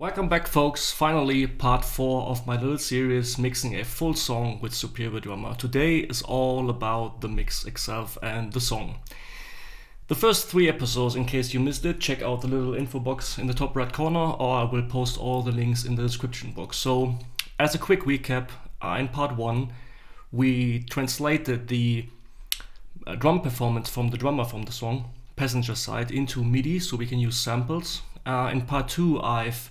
Welcome back, folks. Finally, part 4 of my little series mixing a full song with Superior Drummer. Today is all about the mix itself and the song. The first 3 episodes, in case you missed it, check out the little info box in the top right corner, or I will post all the links in the description box. So, as a quick recap, in part 1, we translated the drum performance from the drummer from the song, passenger side, into MIDI so we can use samples. In part 2, I've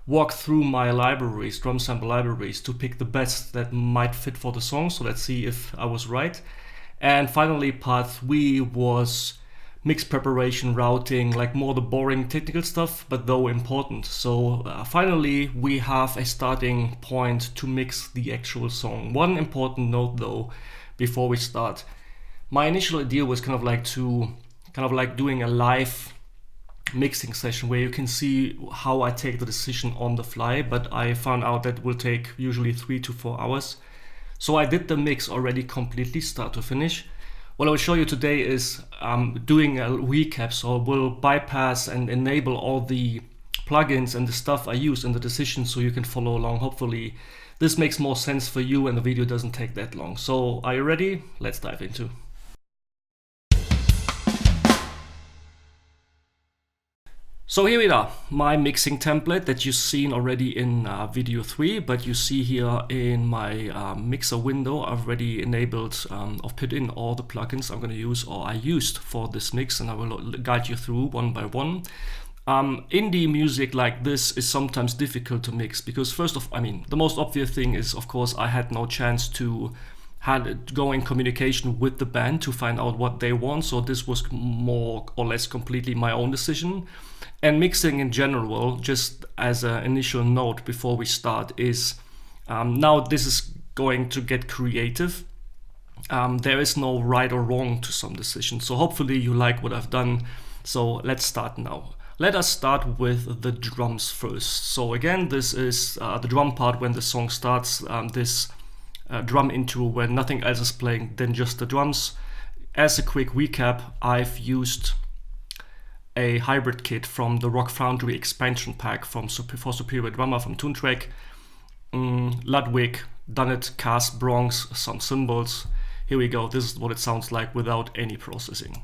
walked through my libraries, drum sample libraries, to pick the best that might fit for the song. So let's see if I was right. And finally, part 3 was mix preparation, routing, like more the boring technical stuff, but though important. So finally, we have a starting point to mix the actual song. One important note though, before we start. My initial idea was kind of like doing a live mixing session where you can see how I take the decision on the fly, but I found out that will take usually 3 to 4 hours. So I did the mix already completely, start to finish. What I will show you today is doing a recap, so we'll bypass and enable all the plugins and the stuff I use in the decision so you can follow along. Hopefully this makes more sense for you and the video doesn't take that long. So are you ready? Let's dive into. So here we are, my mixing template that you've seen already in video 3, but you see here in my mixer window, I've already enabled or put in all the plugins I'm going to use or I used for this mix, and I will guide you through one by one. Indie music like this is sometimes difficult to mix because the most obvious thing is, of course, I had no chance to go in communication with the band to find out what they want, so this was more or less completely my own decision. And mixing in general, just as an initial note before we start, is now this is going to get creative. There is no right or wrong to some decisions, so hopefully you like what I've done. So let's start now. Let us start with the drums first. So again, this is the drum part when the song starts, this drum intro where nothing else is playing than just the drums. As a quick recap, I've used a hybrid kit from the Rock Foundry expansion pack for Superior Drummer from Toontrack. Ludwig, Dunnett, Cass, Bronx, some cymbals. Here we go, this is what it sounds like without any processing.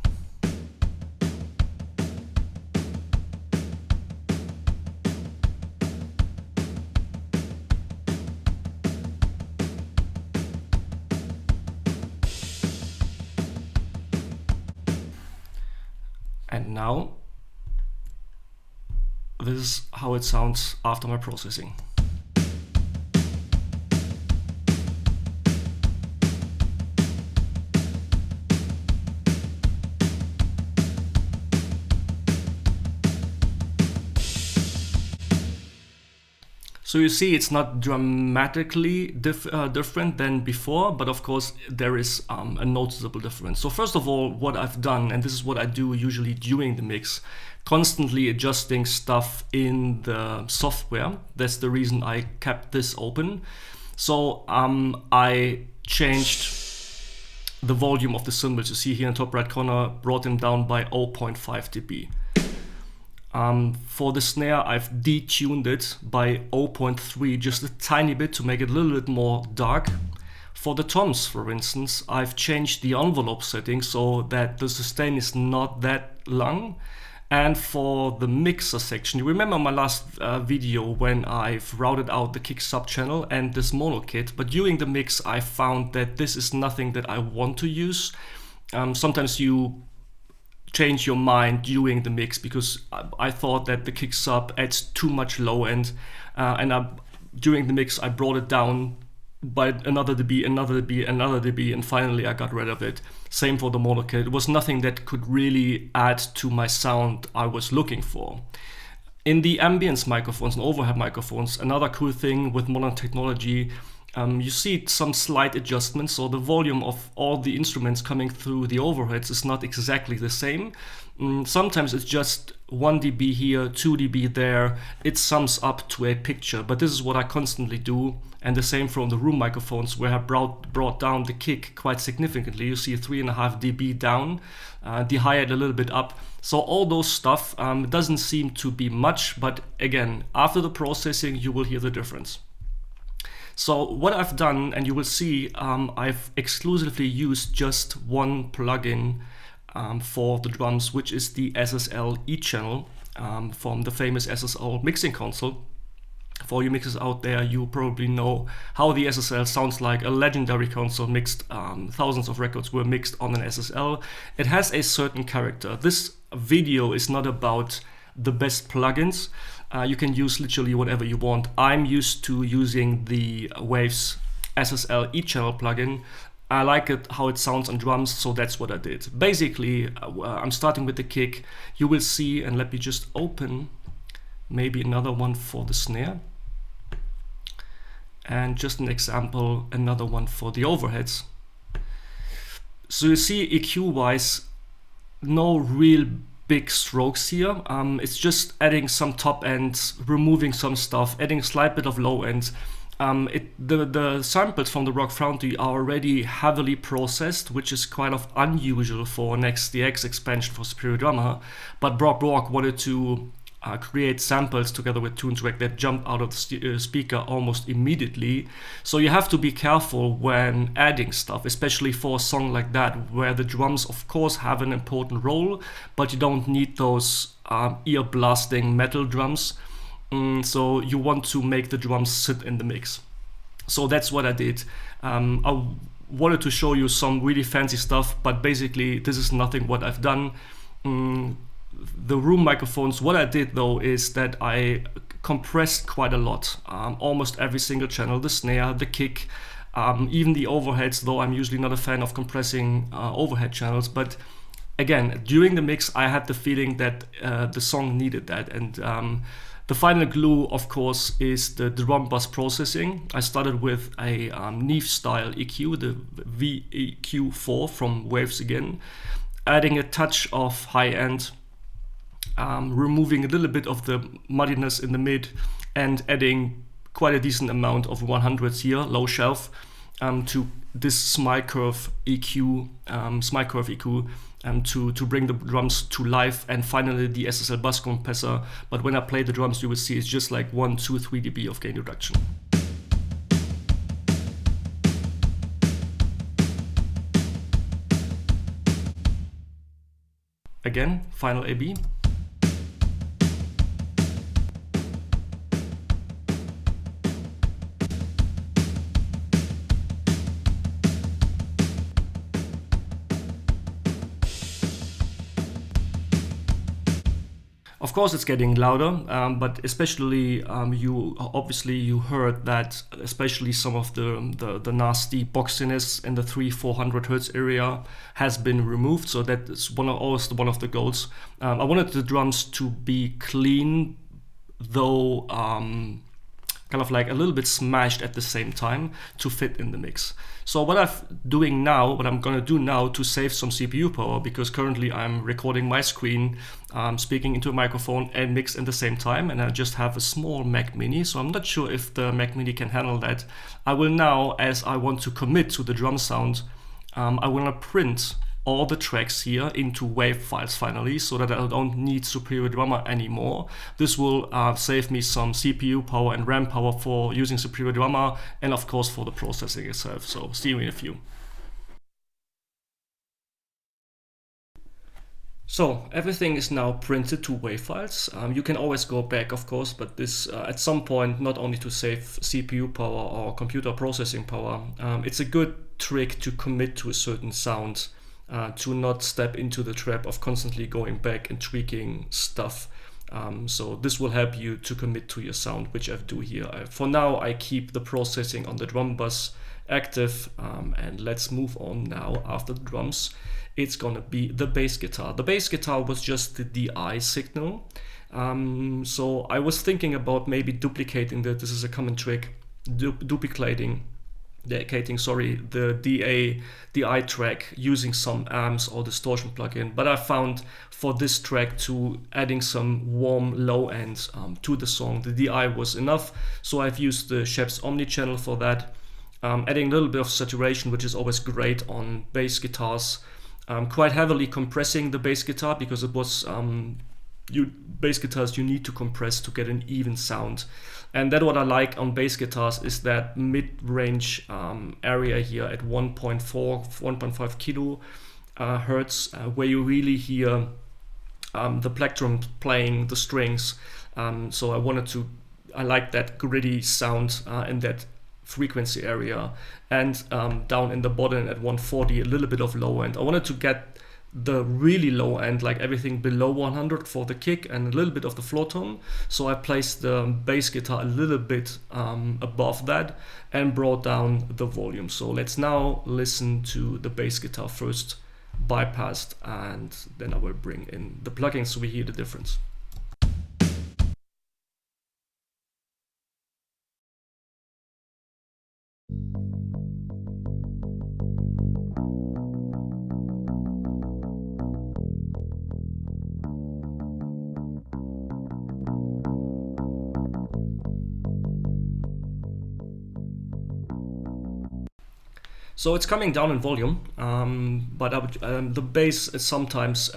And now, this is how it sounds after my processing. So you see it's not dramatically different than before, but of course there is a noticeable difference. So first of all, what I've done, and this is what I do usually during the mix, constantly adjusting stuff in the software. That's the reason I kept this open. So I changed the volume of the cymbals. You see here in the top right corner, brought them down by 0.5 dB. For the snare, I've detuned it by 0.3, just a tiny bit to make it a little bit more dark. For the toms, for instance, I've changed the envelope setting so that the sustain is not that long. And for the mixer section, you remember my last video when I've routed out the kick sub channel and this mono kit, but during the mix I found that this is nothing that I want to use. Sometimes you change your mind during the mix because I thought that the kick sub adds too much low end, and during the mix I brought it down by another dB, another dB, another dB, and finally I got rid of it. Same for the mono kit. It was nothing that could really add to my sound I was looking for. In the ambience microphones and overhead microphones, another cool thing with modern technology, you see some slight adjustments, so the volume of all the instruments coming through the overheads is not exactly the same. Sometimes it's just 1 dB here, 2 dB there. It sums up to a picture, but this is what I constantly do. And the same from the room microphones, where I brought down the kick quite significantly. You see 3.5 dB down, the hi-hat a little bit up. So all those stuff doesn't seem to be much, but again, after the processing, you will hear the difference. So what I've done, and you will see, I've exclusively used just one plugin for the drums, which is the SSL E-channel from the famous SSL mixing console. For you mixers out there, you probably know how the SSL sounds like. A legendary console mixed, thousands of records were mixed on an SSL. It has a certain character. This video is not about the best plugins. You can use literally whatever you want. I'm used to using the Waves SSL E-channel plugin. I like it how it sounds on drums, so that's what I did. Basically, I'm starting with the kick. You will see, and let me just open maybe another one for the snare. And just an example, another one for the overheads. So you see EQ-wise, no real big strokes here. It's just adding some top end, removing some stuff, adding a slight bit of low end. The samples from the Rock Foundry are already heavily processed, which is kind of unusual for an XDX expansion for Superior Drummer. But Brock wanted to create samples together with TuneTrack that jump out of the speaker almost immediately. So you have to be careful when adding stuff, especially for a song like that, where the drums of course have an important role, but you don't need those ear blasting metal drums. So you want to make the drums sit in the mix. So that's what I did. I wanted to show you some really fancy stuff, but basically this is nothing what I've done. The room microphones, what I did though is that I compressed quite a lot, almost every single channel, the snare, the kick, even the overheads, though I'm usually not a fan of compressing overhead channels. But again, during the mix I had the feeling that the song needed that. And the final glue, of course, is the drum bus processing. I started with a Neve style EQ, the VEQ4 from Waves again, adding a touch of high end, removing a little bit of the muddiness in the mid, and adding quite a decent amount of 100s here, low shelf, to this smile curve EQ, to bring the drums to life. And finally the SSL bus compressor. But when I play the drums, you will see it's just like 1, 2, 3 dB of gain reduction. Again, final AB. Of course it's getting louder, but especially you heard that especially some of the nasty boxiness in the 300-400 Hertz area has been removed. So that is always one of the goals. I wanted the drums to be clean, though kind of like a little bit smashed at the same time to fit in the mix. So what I'm gonna do now to save some CPU power, because currently I'm recording my screen, speaking into a microphone and mix in the same time, and I just have a small Mac Mini, so I'm not sure if the Mac Mini can handle that. I will now, as I want to commit to the drum sound, I want to print all the tracks here into WAV files finally, so that I don't need Superior Drummer anymore. This will save me some CPU power and RAM power for using Superior Drummer, and of course for the processing itself. So see you in a few. So everything is now printed to WAV files. You can always go back, of course, but this at some point, not only to save CPU power or computer processing power, it's a good trick to commit to a certain sound, to not step into the trap of constantly going back and tweaking stuff. So this will help you to commit to your sound, which I do here. For now, I keep the processing on the drum bus active, and let's move on now. After the drums, it's gonna be the bass guitar. The bass guitar was just the DI signal. So I was thinking about maybe duplicating that. This is a common trick, duplicating dedicating, sorry, the DI track using some amps or distortion plugin. But I found for this track to adding some warm low ends to the song, the DI was enough. So I've used the Shep's Omnichannel for that, adding a little bit of saturation, which is always great on bass guitars. Quite heavily compressing the bass guitar because it was bass guitars you need to compress to get an even sound. And that what I like on bass guitars is that mid-range area here at 1.5 kilo hertz, where you really hear the plectrum playing the strings. So I like that gritty sound in that frequency area, and down in the bottom at 140, a little bit of low end. I wanted to get the really low end, like everything below 100 for the kick and a little bit of the floor tone. So I placed the bass guitar a little bit above that and brought down the volume. So let's now listen to the bass guitar first bypassed, and then I will bring in the plugins so we hear the difference. So it's coming down in volume, but the bass is sometimes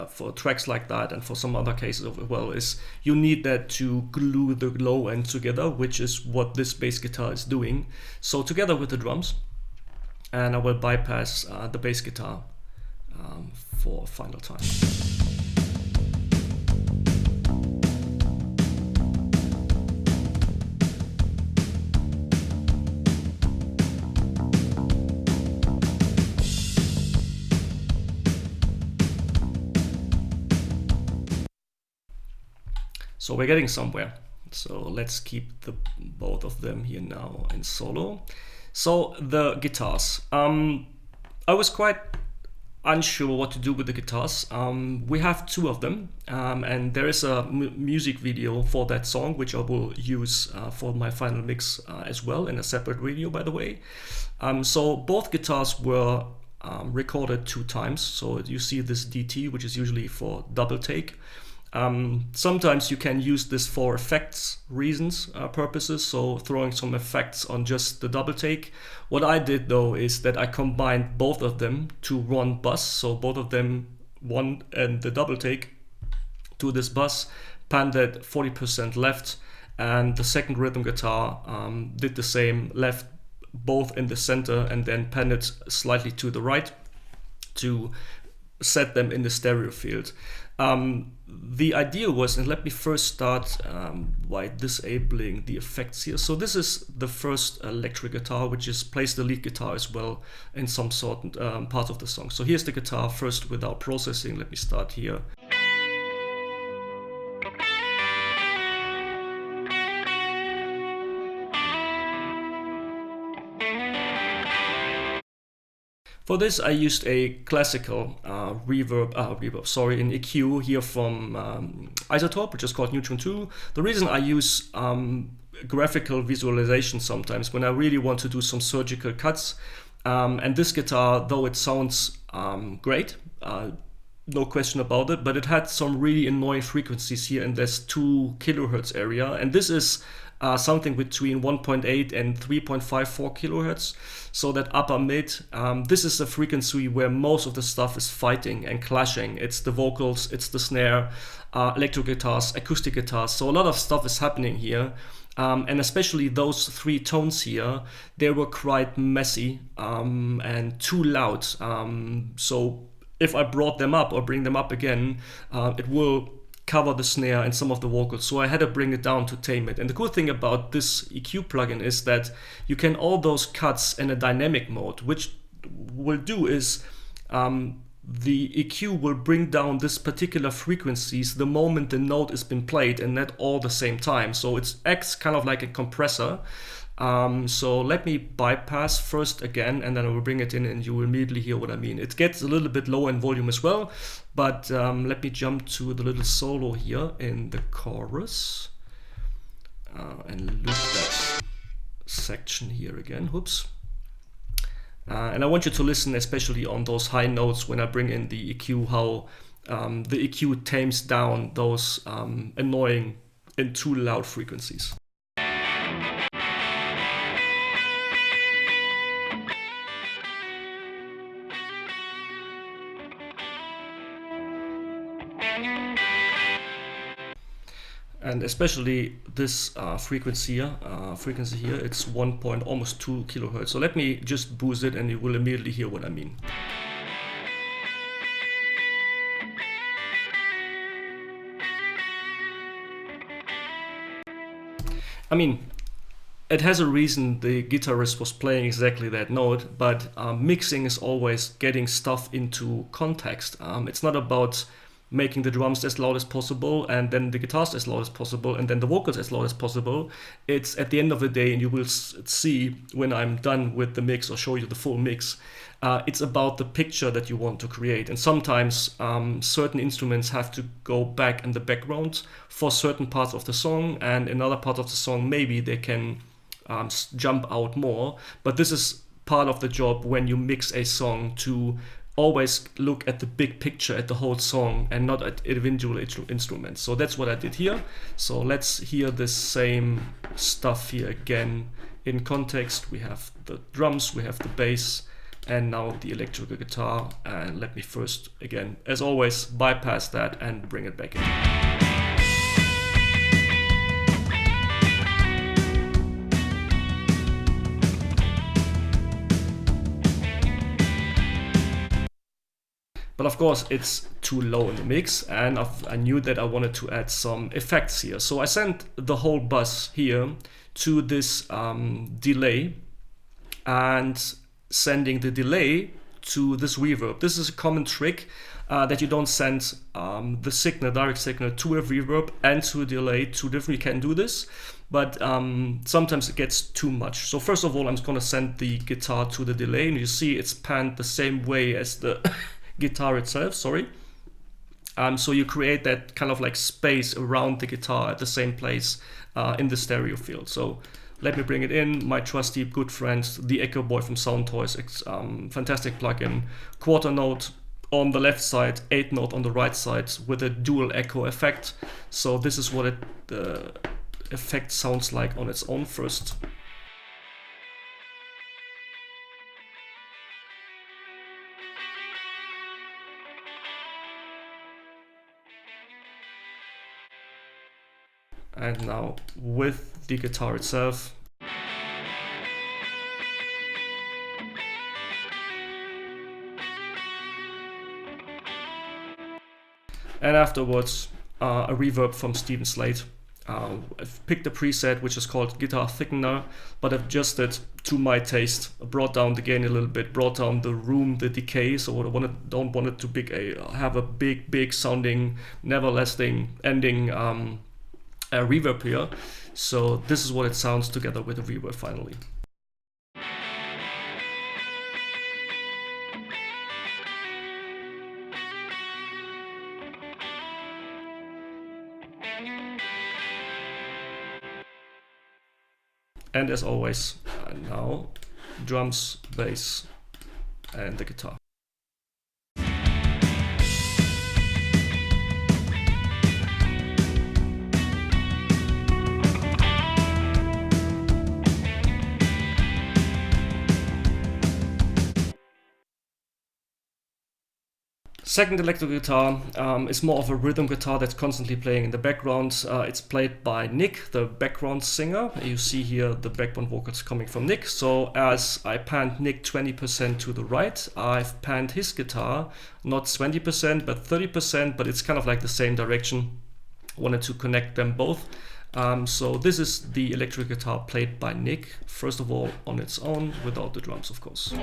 for tracks like that, and for some other cases as well, is you need that to glue the low end together, which is what this bass guitar is doing. So together with the drums, and I will bypass the bass guitar for a final time. So we're getting somewhere. So let's keep both of them here now in solo. So the guitars. I was quite unsure what to do with the guitars. We have two of them, and there is a music video for that song, which I will use for my final mix as well in a separate video, by the way. So both guitars were recorded 2 times. So you see this DT, which is usually for double take. Sometimes you can use this for effects reasons, purposes, so throwing some effects on just the double take. What I did though is that I combined both of them to one bus, so both of them, one and the double take, to this bus, panned at 40% left, and the second rhythm guitar did the same, left both in the center and then panned it slightly to the right to set them in the stereo field. The idea was, and let me first start by disabling the effects here. So this is the first electric guitar, which is plays the lead guitar as well in some sort part of the song. So here's the guitar first without processing. Let me start here. For this, I used a classical reverb, an EQ here from Isotope, which is called Neutron 2. The reason I use graphical visualization sometimes when I really want to do some surgical cuts, and this guitar, though it sounds great, no question about it, but it had some really annoying frequencies here in this 2 kilohertz area, and this is something between 1.8 and 3.54 kilohertz, so that upper mid, this is a frequency where most of the stuff is fighting and clashing. It's the vocals, it's the snare, electric guitars, acoustic guitars, so a lot of stuff is happening here. And especially those 3 tones here, they were quite messy and too loud. So if I brought them up or bring them up again, it will cover the snare and some of the vocals. So I had to bring it down to tame it. And the cool thing about this EQ plugin is that you can all those cuts in a dynamic mode, which will do is the EQ will bring down this particular frequencies the moment the note has been played, and not all the same time. So it acts kind of like a compressor. So let me bypass first again, and then I will bring it in and you will immediately hear what I mean. It gets a little bit low in volume as well, but let me jump to the little solo here in the chorus and loop that section here again. Whoops. And I want you to listen especially on those high notes when I bring in the EQ, how the EQ tames down those annoying and too loud frequencies. And especially this frequency here, it's 1 point almost 2 kilohertz. So let me just boost it and you will immediately hear what I mean. I mean, it has a reason the guitarist was playing exactly that note, but mixing is always getting stuff into context. It's not about making the drums as loud as possible and then the guitars as loud as possible and then the vocals as loud as possible. It's at the end of the day, and you will see when I'm done with the mix or show you the full mix, it's about the picture that you want to create. And sometimes certain instruments have to go back in the background for certain parts of the song, and another part of the song maybe they can jump out more. But this is part of the job when you mix a song, to always look at the big picture, at the whole song, and not at individual instruments. So that's what I did here. So let's hear the same stuff here again in context. We have the drums, we have the bass, and now the electrical guitar. And let me first, again, as always, bypass that and bring it back in. But of course it's too low in the mix, and I knew that I wanted to add some effects here. So I sent the whole bus here to this delay, and sending the delay to this reverb. This is a common trick, that you don't send the signal, direct signal, to a reverb and to a delay. Two different, you can do this, but sometimes it gets too much. So first of all, I'm just gonna send the guitar to the delay, and you see it's panned the same way as the guitar itself, sorry. So you create that kind of like space around the guitar at the same place in the stereo field. So let me bring it in. My trusty good friend, the Echo Boy from Soundtoys, fantastic plugin. Quarter note on the left side, 8 note on the right side with a dual echo effect. So this is what the effect sounds like on its own first. And now with the guitar itself. And afterwards, a reverb from Steven Slate. I've picked a preset which is called Guitar Thickener, but I've adjusted to my taste. I brought down the gain a little bit, brought down the room, the decay. So I don't want it to have a big sounding, never lasting ending reverb here. So this is what it sounds together with the reverb finally. And as always, now drums, bass, and the guitar. Second electric guitar is more of a rhythm guitar that's constantly playing in the background. It's played by Nick, the background singer. You see here the background vocals coming from Nick. So as I panned Nick 20% to the right, I've panned his guitar, not 20%, but 30%, but it's kind of like the same direction. Wanted to connect them both. So this is the electric guitar played by Nick, first of all on its own, without the drums, of course.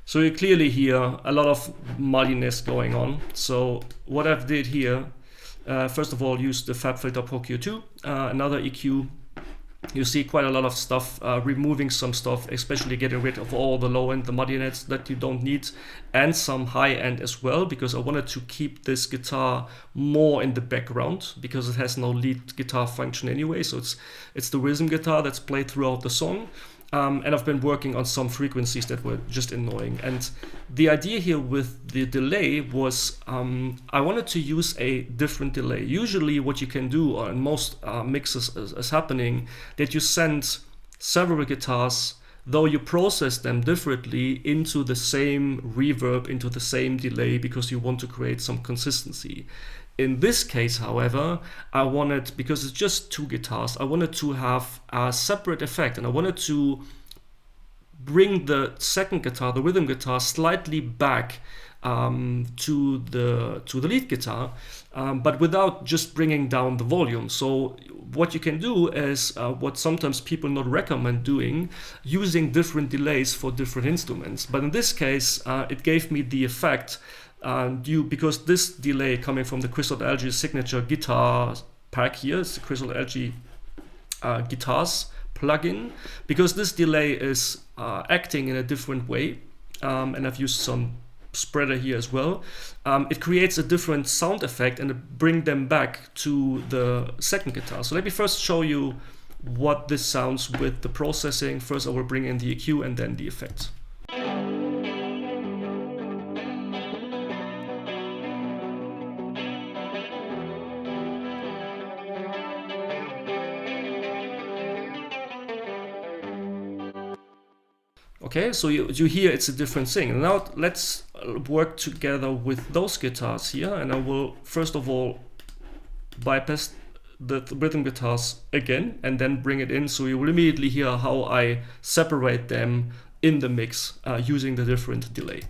So you clearly hear a lot of muddiness going on. So what I've did here, first of all, use the FabFilter Pro Q2, another EQ You see quite a lot of stuff, removing some stuff, especially getting rid of all the low end, the muddiness that you don't need, and some high end as well, because I wanted to keep this guitar more in the background because it has no lead guitar function anyway. So it's the rhythm guitar that's played throughout the song. And I've been working on some frequencies that were just annoying. And the idea here with the delay was I wanted to use a different delay. Usually what you can do on most mixes is happening that you send several guitars, though you process them differently, into the same reverb, into the same delay, because you want to create some consistency. In this case, however, I wanted, because it's just two guitars, I wanted to have a separate effect, and I wanted to bring the second guitar, the rhythm guitar, slightly back to the lead guitar, but without just bringing down the volume. So what you can do is what sometimes people not recommend doing, using different delays for different instruments. But in this case, it gave me the effect because this delay coming from the Crystal Algae signature guitar pack here, it's the Crystal Algae guitars plugin, because this delay is acting in a different way, and I've used some spreader here as well. It creates a different sound effect and it bring them back to the second guitar. So let me first show you what this sounds with the processing. First I will bring in the EQ and then the effects. Okay, so you hear it's a different thing. Now let's work together with those guitars here, and I will first of all bypass the rhythm guitars again and then bring it in, so you will immediately hear how I separate them in the mix using the different delay.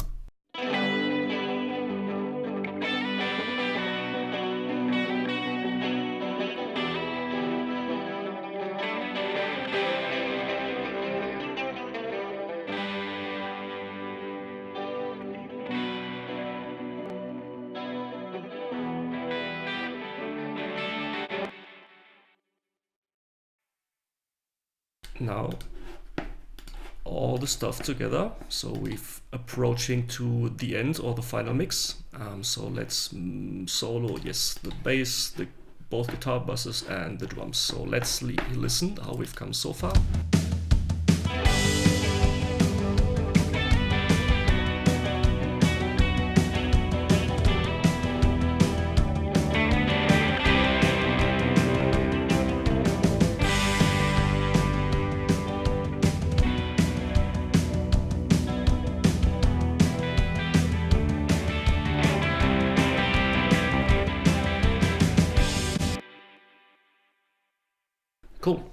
Now all the stuff together, so we're approaching to the end or the final mix. So let's solo, yes, the bass, both guitar basses and the drums. So let's listen how we've come so far. Cool.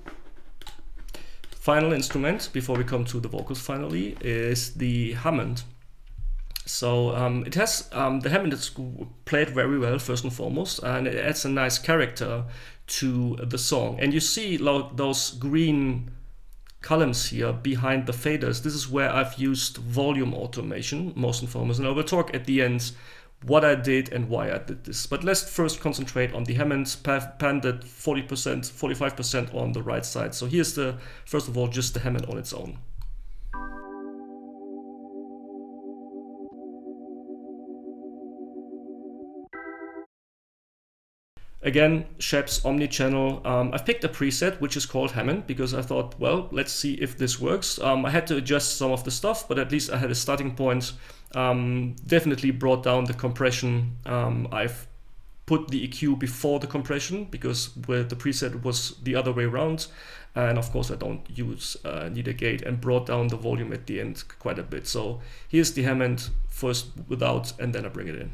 Final instrument before we come to the vocals finally is the Hammond. So it has the Hammond is played very well first and foremost, and it adds a nice character to the song. And you see those green columns here behind the faders. This is where I've used volume automation most and foremost, and I will talk at the end what I did and why I did this. But let's first concentrate on the Hammond, panned at 40%, 45% on the right side. So here's first of all, just the Hammond on its own. Again, Shep's omni-channel. I've picked a preset which is called Hammond because I thought, well, let's see if this works. I had to adjust some of the stuff, but at least I had a starting point. Definitely brought down the compression. I've put the EQ before the compression because with the preset was the other way around. And of course I don't need a gate, and brought down the volume at the end quite a bit. So here's the Hammond first without, and then I bring it in.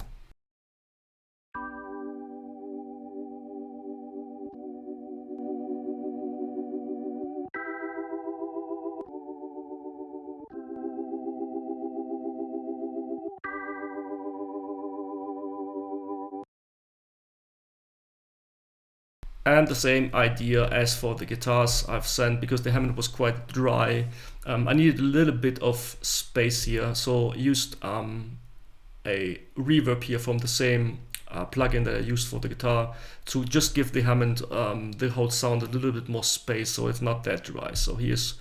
And the same idea as for the guitars I've sent, because the Hammond was quite dry. I needed a little bit of space here, so used a reverb here from the same plugin that I used for the guitar to just give the Hammond, the whole sound, a little bit more space so it's not that dry. So here's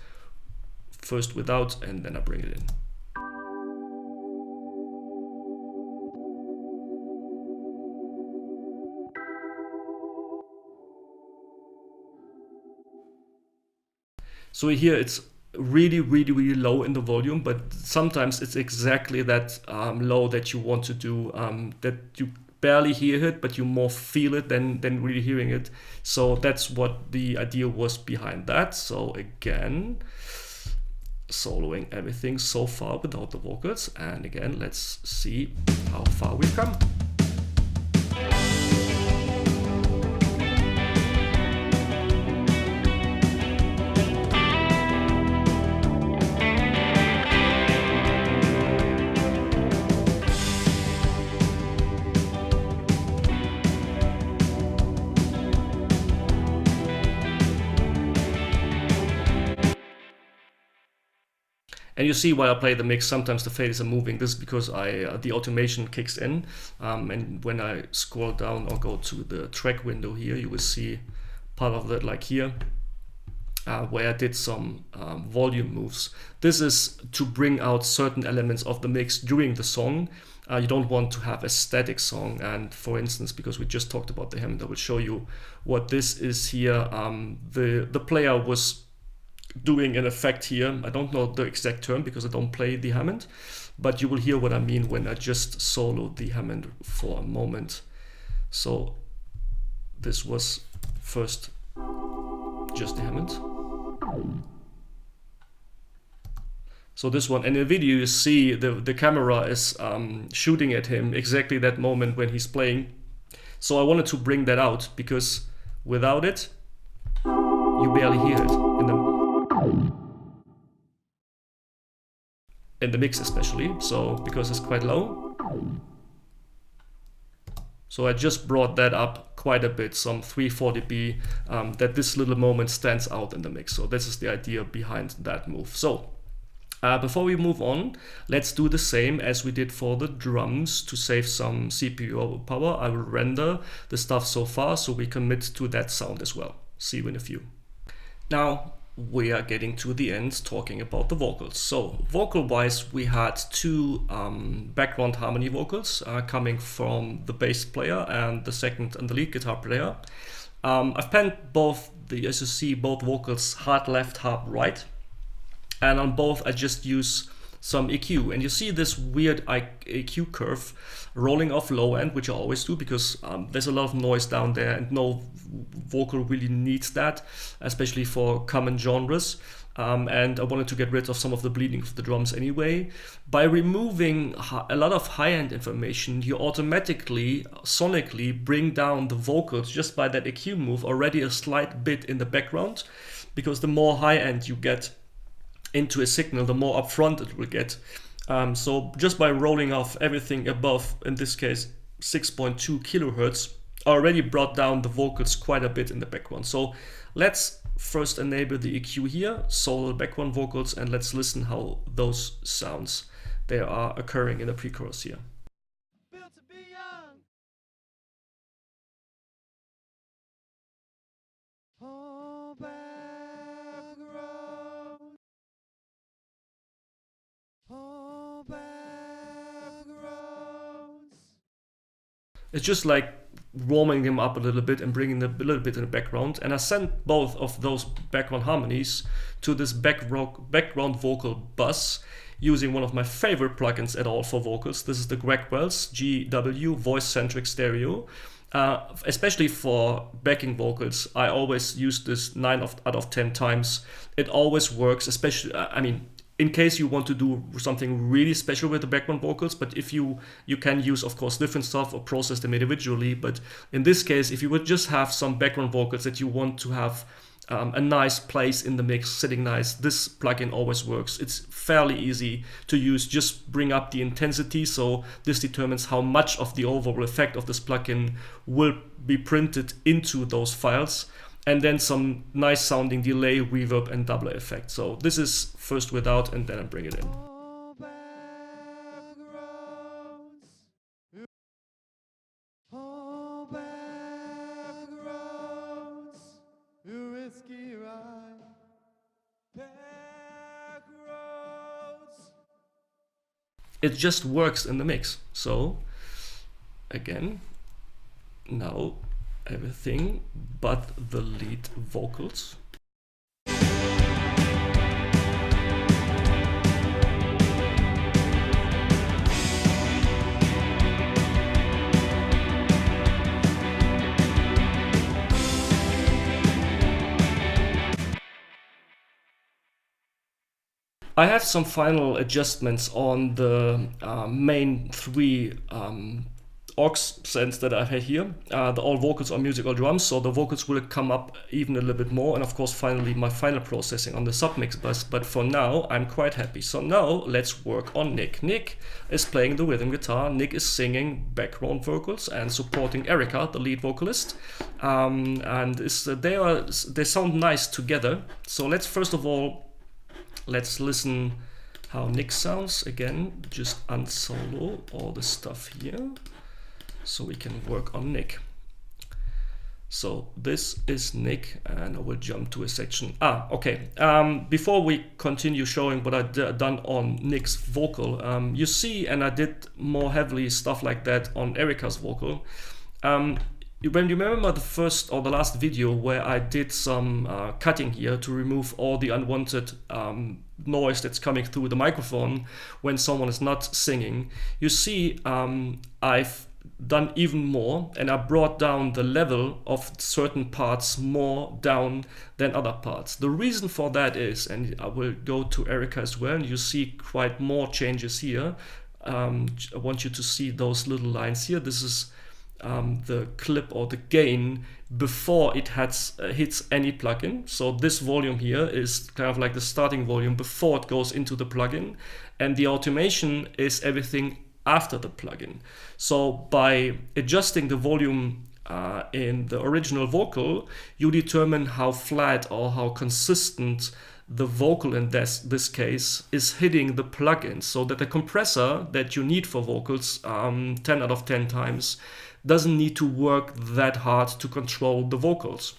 first without, and then I bring it in. So here it's really low in the volume, but sometimes it's exactly that low that you want to do, that you barely hear it, but you more feel it than really hearing it. So that's what the idea was behind that. So again, soloing everything so far without the vocals, and again, let's see how far we've come. And you see while I play the mix, sometimes the faders are moving. This is because the automation kicks in. And when I scroll down or go to the track window here, you will see part of that, like here, where I did some volume moves. This is to bring out certain elements of the mix during the song. You don't want to have a static song. And for instance, because we just talked about the Hammond, I will show you what this is here. The player was doing an effect here. I don't know the exact term because I don't play the Hammond, but you will hear what I mean when I just solo the Hammond for a moment. So this was first just the Hammond. So this one, and in the video you see the camera is shooting at him exactly that moment when he's playing. So I wanted to bring that out because without it, you barely hear it in the mix especially, so because it's quite low. So I just brought that up quite a bit, some 3-4 dB, that this little moment stands out in the mix. So this is the idea behind that move. So before we move on, let's do the same as we did for the drums to save some CPU power. I will render the stuff so far so we commit to that sound as well. See you in a few. Now we are getting to the end talking about the vocals. So vocal wise, we had two background harmony vocals coming from the bass player and the second and the lead guitar player. I've penned both, as you see, both vocals hard left, hard right. And on both I just use some EQ, and you see this weird EQ curve rolling off low end, which I always do because there's a lot of noise down there and no vocal really needs that, especially for common genres. And I wanted to get rid of some of the bleeding of the drums anyway. By removing a lot of high-end information, you automatically, sonically bring down the vocals just by that EQ move already a slight bit in the background, because the more high-end you get into a signal, the more upfront it will get. So just by rolling off everything above, in this case 6.2 kilohertz, I already brought down the vocals quite a bit in the background. So let's first enable the EQ here, solo the background vocals, and let's listen how those sounds they are occurring in the pre-chorus here. It's just like warming them up a little bit and bringing them a little bit in the background. And I sent both of those background harmonies to this background vocal bus using one of my favorite plugins at all for vocals. This is the Greg-Wells GW Voice Centric Stereo. Especially for backing vocals, I always use this 9 out of 10 times. It always works, especially, I mean, in case you want to do something really special with the background vocals, but if you can use, of course, different stuff or process them individually. But in this case, if you would just have some background vocals that you want to have a nice place in the mix, sitting nice, this plugin always works. It's fairly easy to use. Just bring up the intensity, so this determines how much of the overall effect of this plugin will be printed into those files. And then some nice sounding delay, reverb, and doubler effect. So this is first without, and then I bring it in. it just works in the mix. So again, now everything but the lead vocals. I have some final adjustments on the main three aux sends that I have here. The all vocals, all music, all drums, so the vocals will come up even a little bit more, and of course finally my final processing on the submix bus, but for now I'm quite happy. So now let's work on Nick. Nick is playing the rhythm guitar, Nick is singing background vocals and supporting Erika, the lead vocalist, and they sound nice together. So let's first of all, let's listen how Nick sounds. Again, just unsolo all the stuff here so we can work on Nick. So this is Nick, and I will jump to a section. Okay. Before we continue showing what I've done on Nick's vocal, you see, and I did more heavily stuff like that on Erika's vocal. When you remember the first or the last video where I did some cutting here to remove all the unwanted noise that's coming through the microphone when someone is not singing, you see I've done even more, and I brought down the level of certain parts more down than other parts. The reason for that is, and I will go to Erika as well, and you see quite more changes here. I want you to see those little lines here. This is the clip or the gain before it hits any plugin. So this volume here is kind of like the starting volume before it goes into the plugin, and the automation is everything after the plugin. So by adjusting the volume in the original vocal, you determine how flat or how consistent the vocal in this case is hitting the plugin, so that the compressor that you need for vocals 10 out of 10 times doesn't need to work that hard to control the vocals.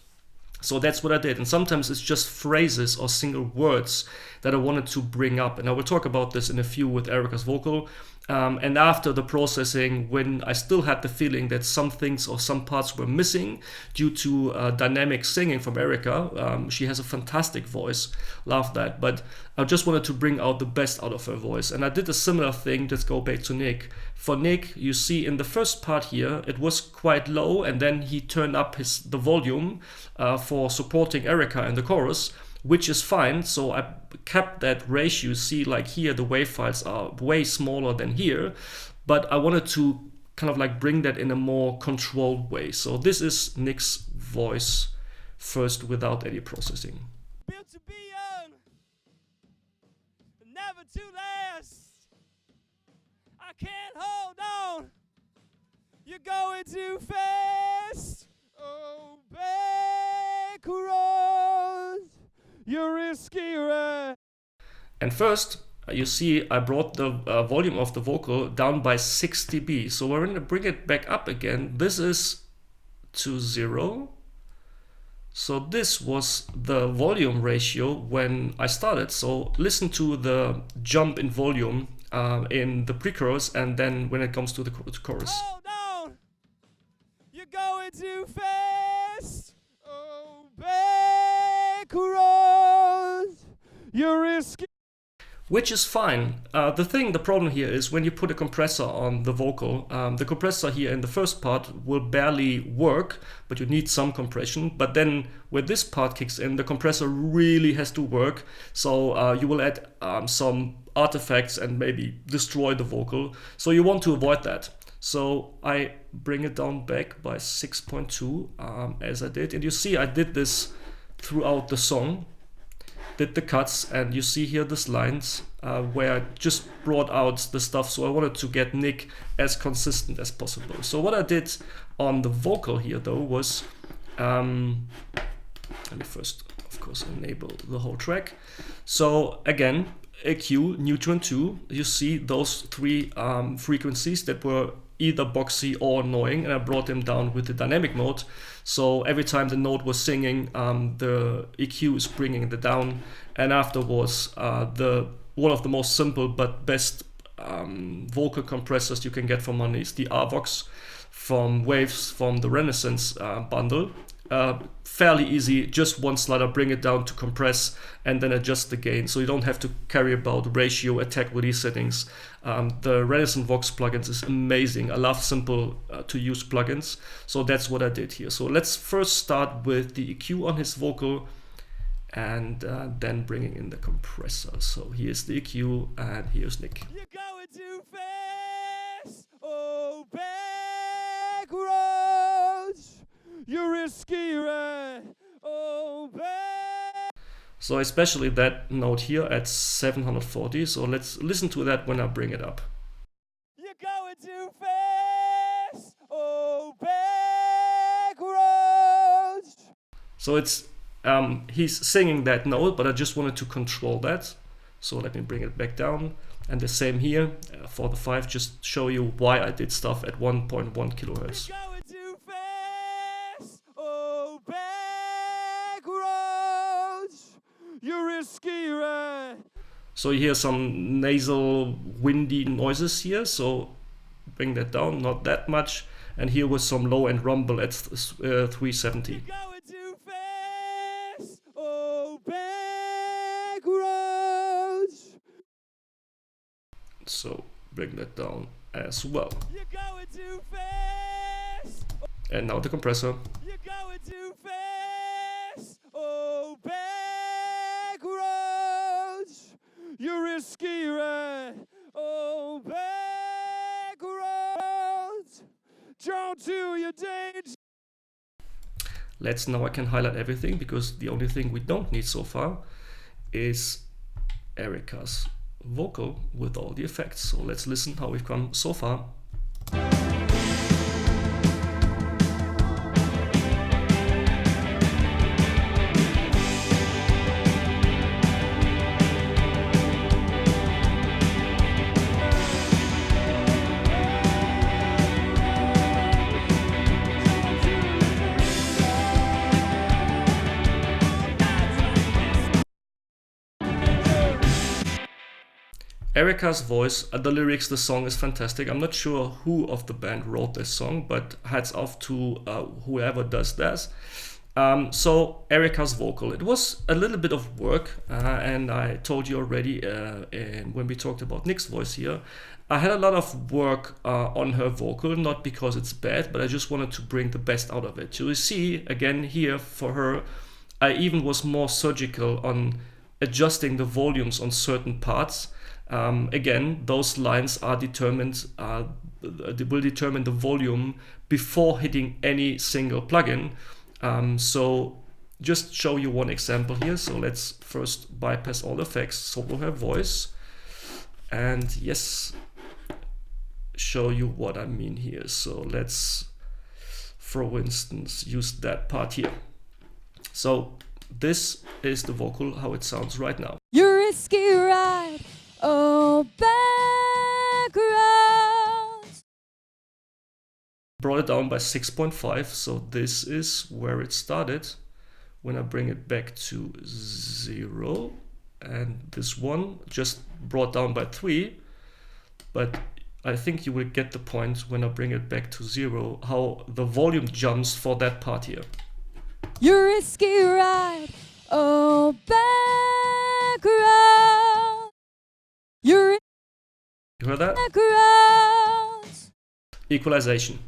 So that's what I did. And sometimes it's just phrases or single words that I wanted to bring up. And I will talk about this in a few with Erika's vocal. And after the processing, when I still had the feeling that some things or some parts were missing due to dynamic singing from Erika, she has a fantastic voice, love that, but I just wanted to bring out the best out of her voice. And I did a similar thing. Let's go back to Nick. For Nick, you see in the first part here, it was quite low, and then he turned up the volume for supporting Erika in the chorus, which is fine. So I kept that ratio. See, like here, the wave files are way smaller than here, but I wanted to kind of like bring that in a more controlled way. So this is Nick's voice first without any processing. Built to be young, never to last. I can't hold on, you're going too fast. Oh, back roads, you're risky, right? And first, you see I brought the volume of the vocal down by 6 dB. So we're going to bring it back up again. This is to 0. So this was the volume ratio when I started. So listen to the jump in volume in the pre-chorus, and then when it comes to the chorus. Hold on, you're going too fast. Oh, back roads, you're risky. Which is fine. The problem here is when you put a compressor on the vocal, the compressor here in the first part will barely work, but you need some compression. But then when this part kicks in, the compressor really has to work. So you will add some artifacts and maybe destroy the vocal. So you want to avoid that. So I bring it down back by 6.2 as I did. And you see I did this throughout the song. Did the cuts, and you see here these lines where I just brought out the stuff. So I wanted to get Nick as consistent as possible. So what I did on the vocal here though was, let me first of course enable the whole track. So again, EQ, neutral and 2, you see those three frequencies that were either boxy or annoying, and I brought them down with the dynamic mode. So every time the note was singing, the EQ is bringing it down, and afterwards one of the most simple but best vocal compressors you can get for money is the RVox from Waves from the Renaissance bundle. Fairly easy, just one slider, bring it down to compress and then adjust the gain, so you don't have to carry about ratio, attack with these settings. The Renaissance Vox plugins is amazing. I love simple to use plugins, so that's what I did here. So let's first start with the EQ on his vocal and then bringing in the compressor. So here's the EQ and here's Nick. You're going too fast, oh, back roads. You're risky, right? Oh, back. So especially that note here at 740. So let's listen to that when I bring it up. You're going too fast, oh, back roads. So it's he's singing that note, but I just wanted to control that. So let me bring it back down. And the same here for the 5, just show you why I did stuff at 1.1 kilohertz. You're going too fast, oh, back roads. You're risky, right? So you hear some nasal, windy noises here. So bring that down, not that much. And here was some low end rumble at 370. You're going too fast, oh, back roads. So bring that down as well. You're going too fast. And now the compressor. You're going too fast, oh, back roads. You're risky, right? Oh, back roads. Drawn to your danger. Now I can highlight everything, because the only thing we don't need so far is Erika's vocal with all the effects. So let's listen how we've come so far. Erika's voice, the lyrics, the song is fantastic. I'm not sure who of the band wrote this song, but hats off to whoever does that. So Erika's vocal, it was a little bit of work, and I told you already when we talked about Nick's voice here, I had a lot of work on her vocal, not because it's bad, but I just wanted to bring the best out of it. So you see, again here for her, I even was more surgical on adjusting the volumes on certain parts. Again, those lines are determined, they will determine the volume before hitting any single plugin. So just show you one example here. So let's first bypass all effects, solo her voice, and yes, show you what I mean here. So let's, for instance, use that part here. So this is the vocal, how it sounds right now. Your risky ride, oh, back roads. Brought it down by 6.5, so this is where it started. When I bring it back to 0, and this one just brought down by 3, but I think you will get the point when I bring it back to 0, how the volume jumps for that part here. Your risky ride, oh, back roads. Your You heard that? back roads. Equalization.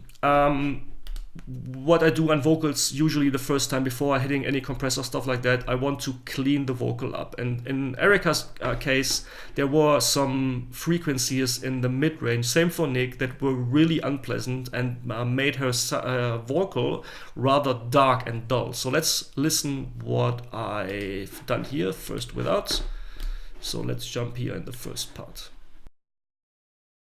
What I do on vocals usually the first time before hitting any compressor, stuff like that, I want to clean the vocal up. And in Erika's case, there were some frequencies in the mid-range, same for Nick, that were really unpleasant and made her vocal rather dark and dull. So let's listen what I've done here, first without. So let's jump here in the first part.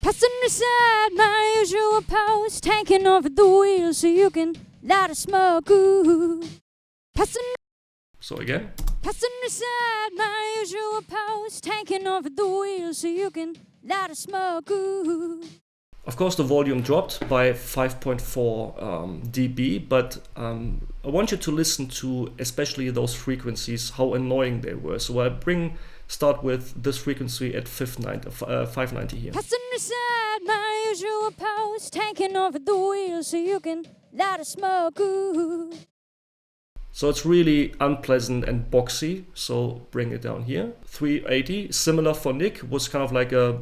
Passenger side, my usual post, tanking over the wheel so you can light a smoke. Ooh. Passenger So again. side, my usual post, tanking over the wheel so you can light a smoke. Ooh. Of course, the volume dropped by 5.4 dB, but I want you to listen to especially those frequencies, how annoying they were. So I bring start with this frequency at 590 here. Passing beside my usual post, taking over the wheel so you can light a smoke. Ooh. So it's really unpleasant and boxy, so bring it down here. 380, similar for Nick, was kind of like a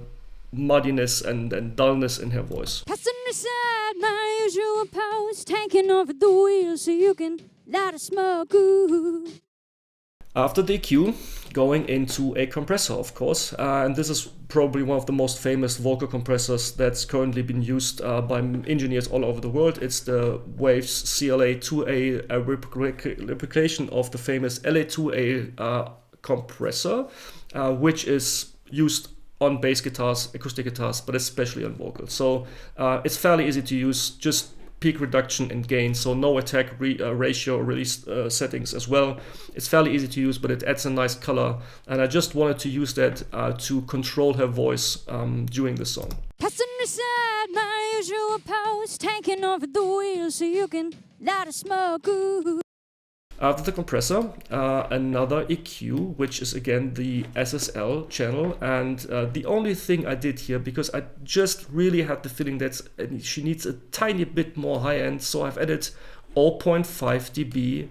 muddiness and dullness in her voice. Passing beside my usual post, taking over the wheel so you can light a smoke. Ooh. After the EQ, going into a compressor, of course, and this is probably one of the most famous vocal compressors that's currently been used by engineers all over the world. It's the Waves CLA2A, a replication of the famous LA2A compressor, which is used on bass guitars, acoustic guitars, but especially on vocals. So it's fairly easy to use, just peak reduction and gain, so no attack ratio release settings as well. It's fairly easy to use, but it adds a nice color, and I just wanted to use that to control her voice during the song. Passing beside my usual post, taking over the wheel so you can light a smoke. Ooh. After the compressor, another EQ, which is again the SSL channel, and the only thing I did here, because I just really had the feeling that she needs a tiny bit more high end, so I've added 0.5 dB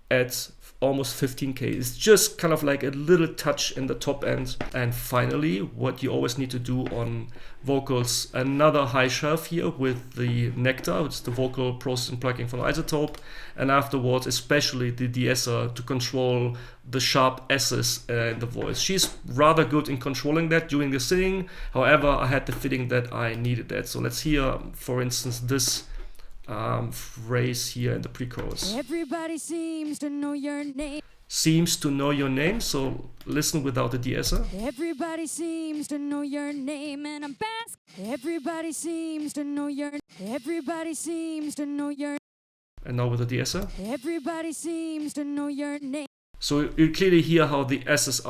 at almost 15K. It's just kind of like a little touch in the top end. And finally, what you always need to do on vocals, another high shelf here with the Nectar, which is the vocal processing plugin from Isotope, and afterwards especially the de-esser to control the sharp S's in the voice. She's rather good in controlling that during the singing, however I had the feeling that I needed that. So let's hear, for instance, this phrase here in the pre-chorus. Everybody seems to know your name. Seems to know your name, so listen without the de-esser. Everybody seems to know your name, and I'm bask. Everybody seems to know your. Everybody seems to know your. And now with the de-esser. Everybody seems to know your name. So you clearly hear how the S's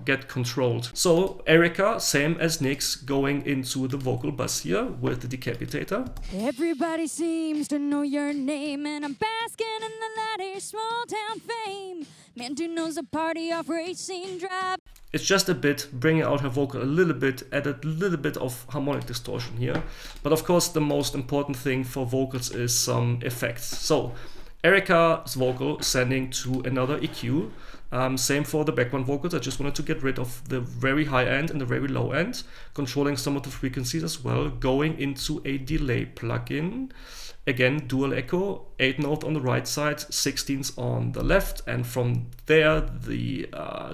get controlled. So Erika, same as Nick's, going into the vocal bus here with the decapitator. Everybody seems to know your name, and I'm basking in the light of your small town fame. Man who knows a party off racing drive. It's just a bit, bringing out her vocal a little bit, add a little bit of harmonic distortion here. But of course the most important thing for vocals is some effects. So Erika's vocal sending to another EQ. Same for the background vocals. I just wanted to get rid of the very high end and the very low end, controlling some of the frequencies as well, going into a delay plugin. Again, dual echo, 8 notes on the right side, 16s on the left, and from there the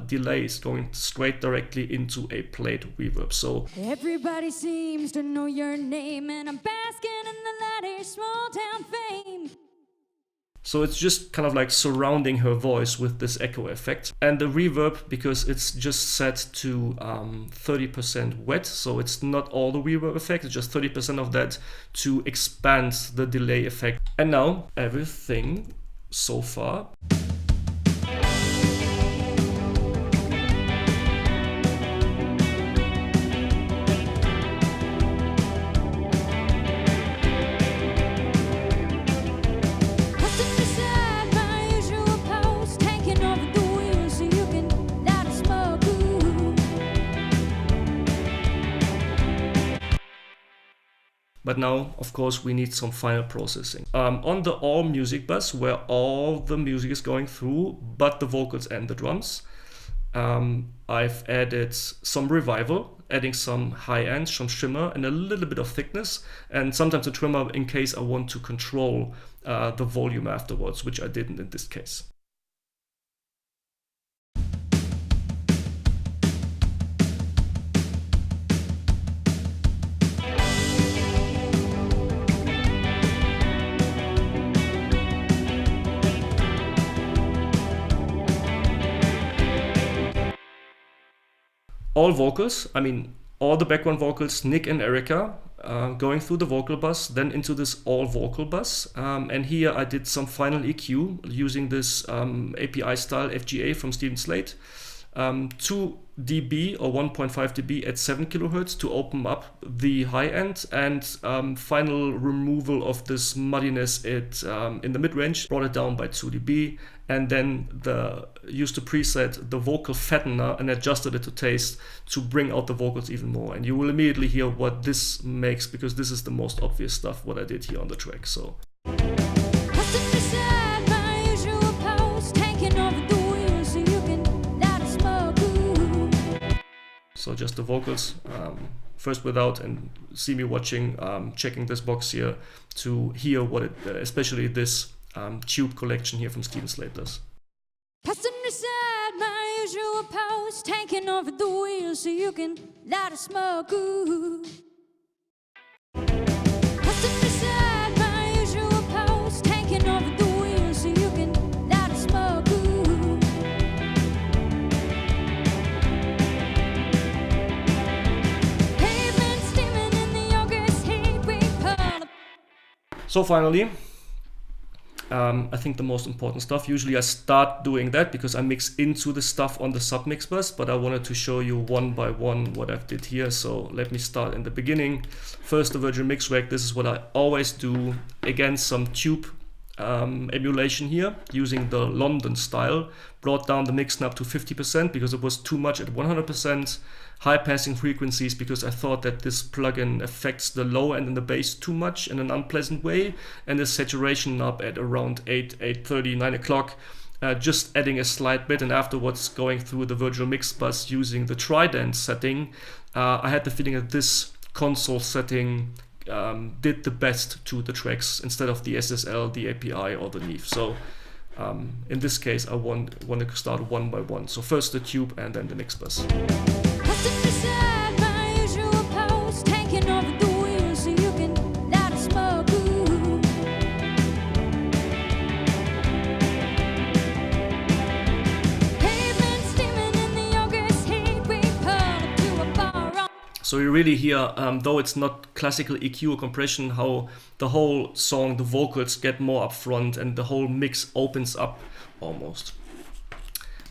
delay is going straight directly into a played reverb. So everybody seems to know your name, and I'm basking in the light of your small town fame. So it's just kind of like surrounding her voice with this echo effect. And the reverb, because it's just set to 30% wet, so it's not all the reverb effect, it's just 30% of that to expand the delay effect. And now everything so far. But now, of course, we need some final processing. On the all music bus, where all the music is going through, but the vocals and the drums, I've added some revival, adding some high end, some shimmer, and a little bit of thickness, and sometimes a trimmer in case I want to control the volume afterwards, which I didn't in this case. All vocals, I mean all the background vocals, Nick and Erika, going through the vocal bus, then into this all vocal bus. And here I did some final EQ using this API style FGA from Steven Slate. 2 dB or 1.5 dB at 7 kilohertz to open up the high end, and final removal of this muddiness in the mid-range, brought it down by 2 dB, and then used the preset, the vocal fattener, and adjusted it to taste to bring out the vocals even more. And you will immediately hear what this makes, because this is the most obvious stuff what I did here on the track. So just the vocals, first without, and see me watching, checking this box here to hear what it, especially this tube collection here from Steven Slate does. Passenger side, my usual post, taking over the wheel so you can light a smoke. Ooh. Passenger side, my usual post, taking over the wheel so you can light a smoke. Ooh. Pavement steaming in the August heat, we pull. So finally, I think the most important stuff. Usually I start doing that because I mix into the stuff on the submix bus, but I wanted to show you one by one what I've did here. So let me start in the beginning. First, the virtual mix rack. This is what I always do. Again, some tube emulation here using the London style. Brought down the mix knob to 50% because it was too much at 100%. High passing frequencies because I thought that this plugin affects the low end and the bass too much in an unpleasant way, and the saturation knob at around 8:30, 9 o'clock, just adding a slight bit, and afterwards going through the virtual mix bus using the Trident setting. I had the feeling that this console setting did the best to the tracks instead of the SSL, the API, or the Neve. So in this case I want to start one by one. So first the tube and then the mix bus. So you really hear, though it's not classical EQ or compression, how the whole song, the vocals get more upfront and the whole mix opens up almost.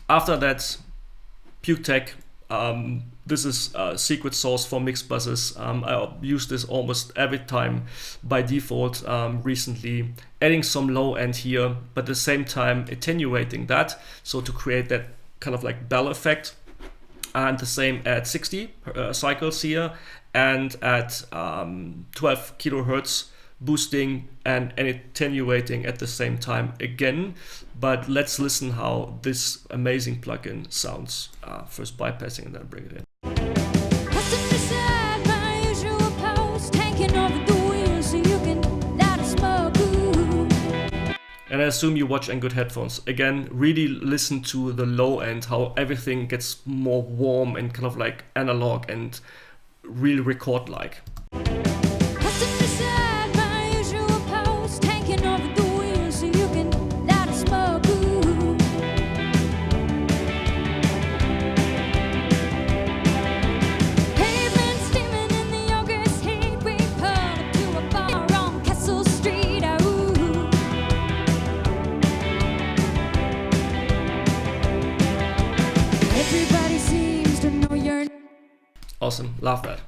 After that, Puke Tech. This is a secret sauce for mix buses. I use this almost every time by default recently, adding some low end here, but at the same time attenuating that, so to create that kind of like bell effect. And the same at 60 cycles here, and at 12 kilohertz, boosting and attenuating at the same time again. But let's listen how this amazing plugin sounds, first bypassing and then bring it in. And I assume you watch on good headphones. Again, really listen to the low end, how everything gets more warm and kind of like analog and real record-like. Awesome, love that.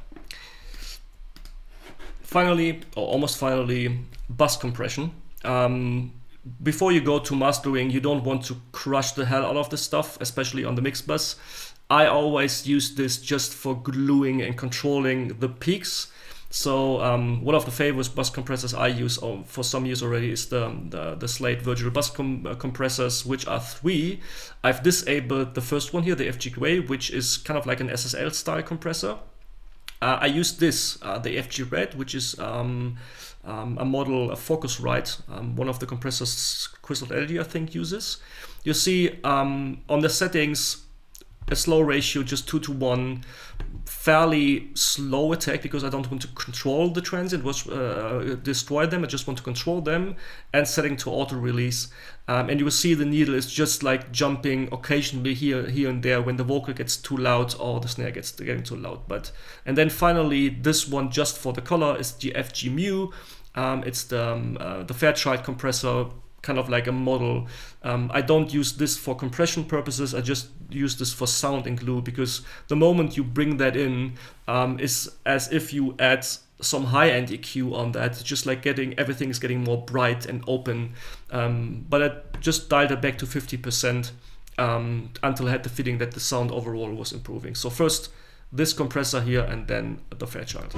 Finally, or almost finally, bus compression. Before you go to mastering, you don't want to crush the hell out of the stuff, especially on the mix bus. I always use this just for gluing and controlling the peaks. So one of the favorite bus compressors I use for some years already is the Slate virtual bus compressors, which are 3. I've disabled the first one here, the FG Gray, which is kind of like an SSL style compressor. I use this, the FG Red, which is a model, a Focusrite, one of the compressors Crystal LED I think uses. You see on the settings, a slow ratio, just 2:1, fairly slow attack because I don't want to control the transient, destroy them. I just want to control them, and setting to auto release. And you will see the needle is just like jumping occasionally here and there when the vocal gets too loud or the snare gets getting too loud. And then finally, this one just for the color is the FG Mu. It's the Fairchild compressor. kind of like a model. I don't use this for compression purposes. I just use this for sound in glue, because the moment you bring that in, is as if you add some high-end EQ on that. It's just like everything is getting more bright and open. But I just dialed it back to 50% until I had the feeling that the sound overall was improving. So first this compressor here, and then the Fairchild.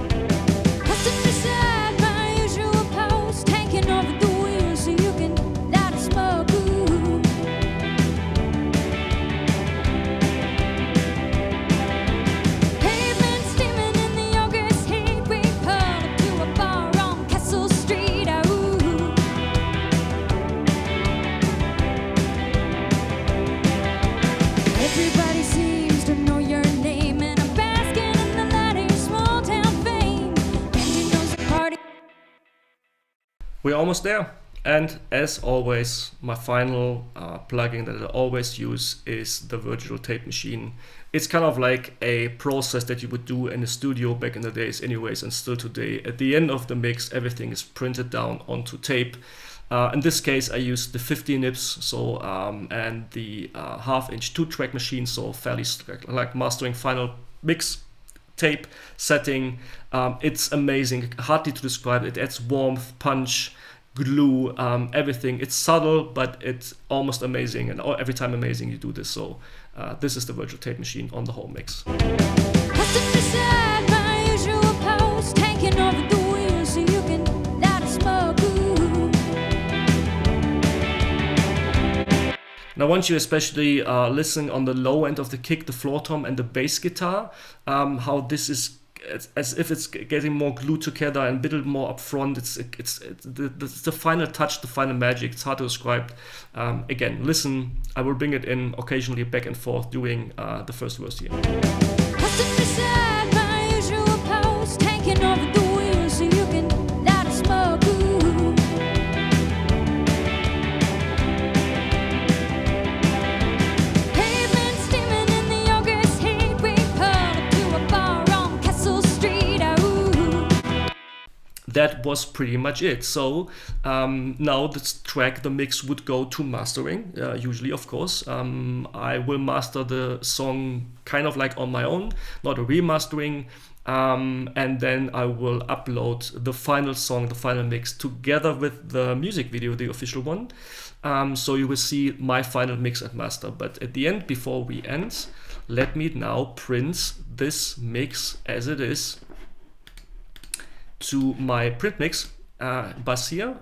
We're almost there, and as always, my final plugin that I always use is the virtual tape machine. It's kind of like a process that you would do in a studio back in the days anyways, and still today. At the end of the mix, everything is printed down onto tape. In this case, I use the 50 nips, so and the half-inch 2-track machine, so fairly like mastering final mix tape setting. It's amazing, hardly to describe. It adds warmth, punch, glue, everything. It's subtle, but it's almost amazing, and every time amazing you do this. So this is the virtual tape machine on the whole mix. Now, once you especially listen on the low end of the kick, the floor tom, and the bass guitar, how this is as if it's getting more glued together and a bit more up front. It's the final touch, the final magic. It's hard to describe. Again, listen. I will bring it in occasionally back and forth doing the first verse here. That was pretty much it. So now this track, the mix would go to mastering, usually, of course. I will master the song kind of like on my own, not a remastering. And then I will upload the final song, the final mix, together with the music video, the official one. So you will see my final mix and master. But at the end, before we end, let me now print this mix as it is to my print mix bus here,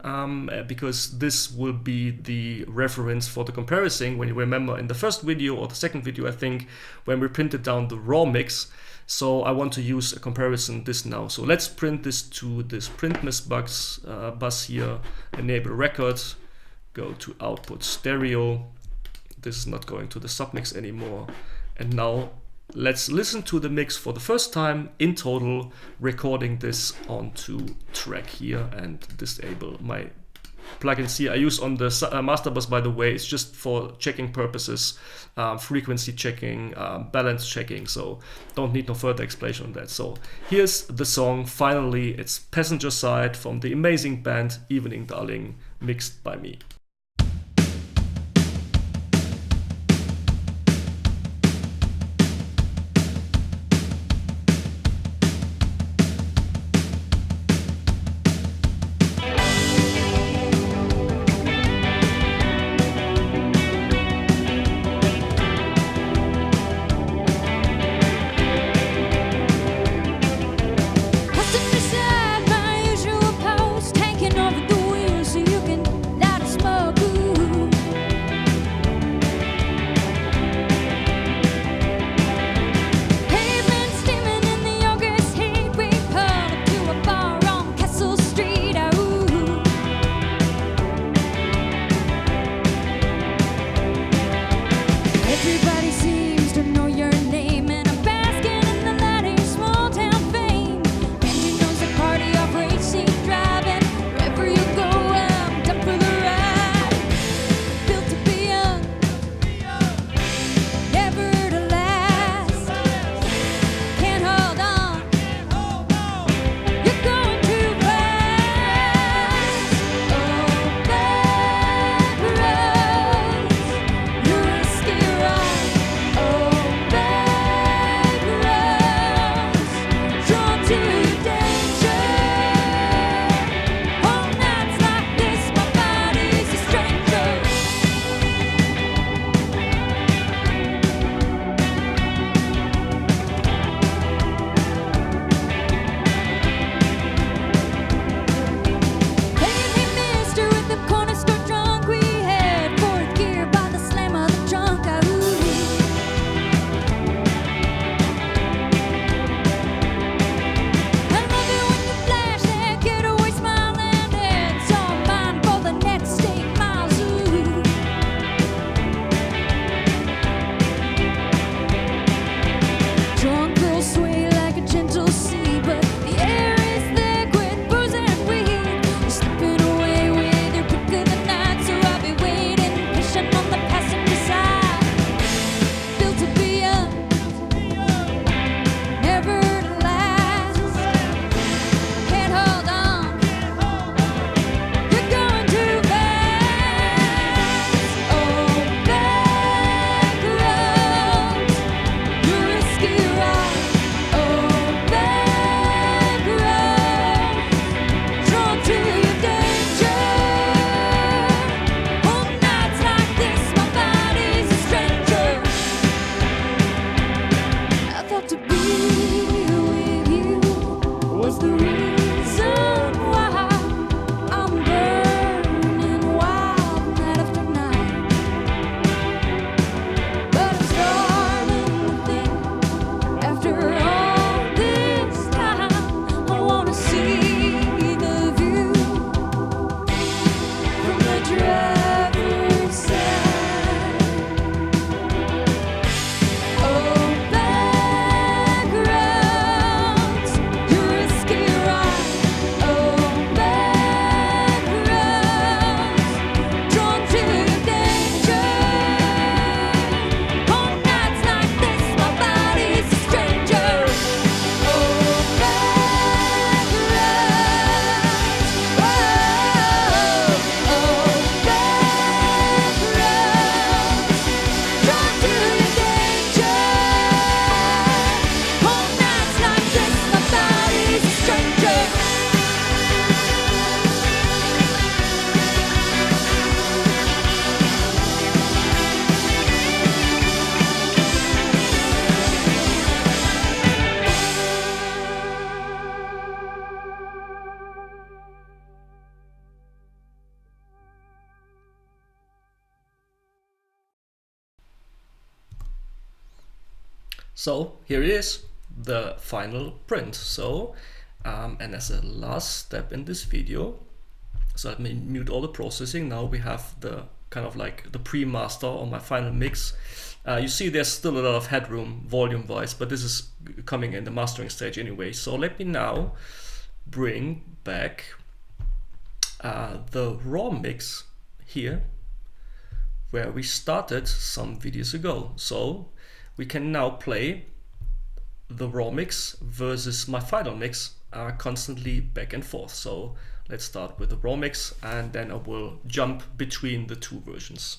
because this will be the reference for the comparison. When you remember in the first video or the second video, I think, when we printed down the raw mix. So I want to use a comparison this now. So let's print this to this print miss bus here, enable record, go to output stereo. This is not going to the submix anymore. And now let's listen to the mix for the first time in total, recording this onto track here, and disable my plugins here I use on the master bus, by the way. It's just for checking purposes, frequency checking, balance checking, so don't need no further explanation on that. So here's the song. Finally, it's Passenger Side from the amazing band Evening Darling, mixed by me. Over the wheels so you can light a smoke. So here it is, the final print. So, and as a last step in this video, so let me mute all the processing. Now we have the kind of like the pre-master on my final mix. You see there's still a lot of headroom volume wise, but this is coming in the mastering stage anyway. So let me now bring back the raw mix here where we started some videos ago. So we can now play the raw mix versus my final mix constantly back and forth. So let's start with the raw mix and then I will jump between the two versions.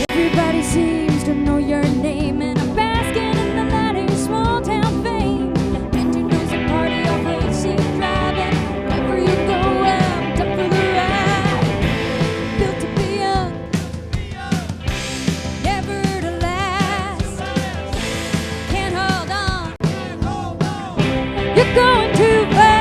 Everybody seems to know your name, and I'm basking in the light of your small town fame. And you know the party of racing, driving. Wherever you go, I'm up for the ride. Built to be young, never to last. Can't hold on, you're going too fast.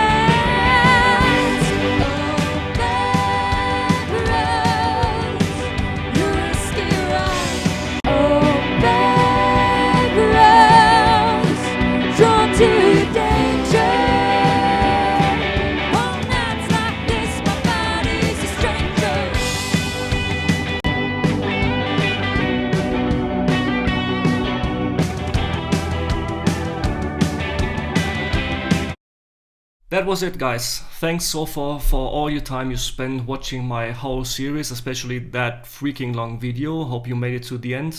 That was it, guys. Thanks so far for all your time you spent watching my whole series, especially that freaking long video. Hope you made it to the end.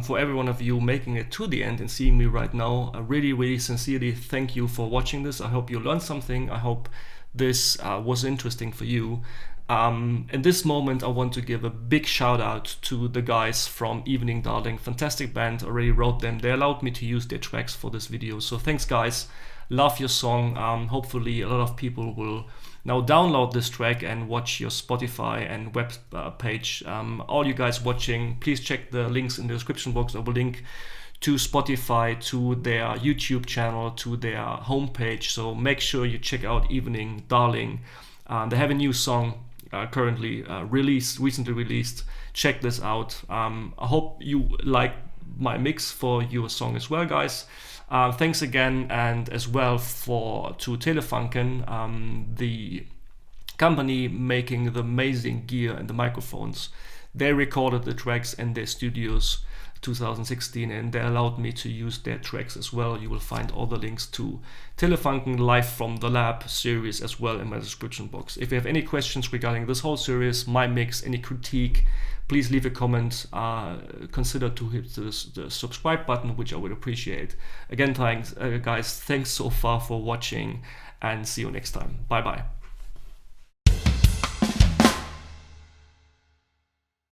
For every one of you making it to the end and seeing me right now, I really sincerely thank you for watching this. I hope you learned something. I hope this was interesting for you. In this moment, I want to give a big shout out to the guys from Evening Darling. Fantastic band, already wrote them. They allowed me to use their tracks for this video. So thanks, guys. Love your song. Hopefully a lot of people will now download this track and watch your Spotify and web page. All you guys watching, please check the links in the description box. I will link to Spotify, to their YouTube channel, to their homepage. So make sure you check out Evening Darling. They have a new song currently recently released. Check this out. I hope you like my mix for your song as well, guys. Thanks again, and as well to TELEFUNKEN, the company making the amazing gear and the microphones. They recorded the tracks in their studios 2016 and they allowed me to use their tracks as well. You will find all the links to TELEFUNKEN Live from the Lab series as well in my description box. If you have any questions regarding this whole series, my mix, any critique, please leave a comment. Consider to hit the subscribe button, which I would appreciate. Again, thanks, guys. Thanks so far for watching and see you next time. Bye bye.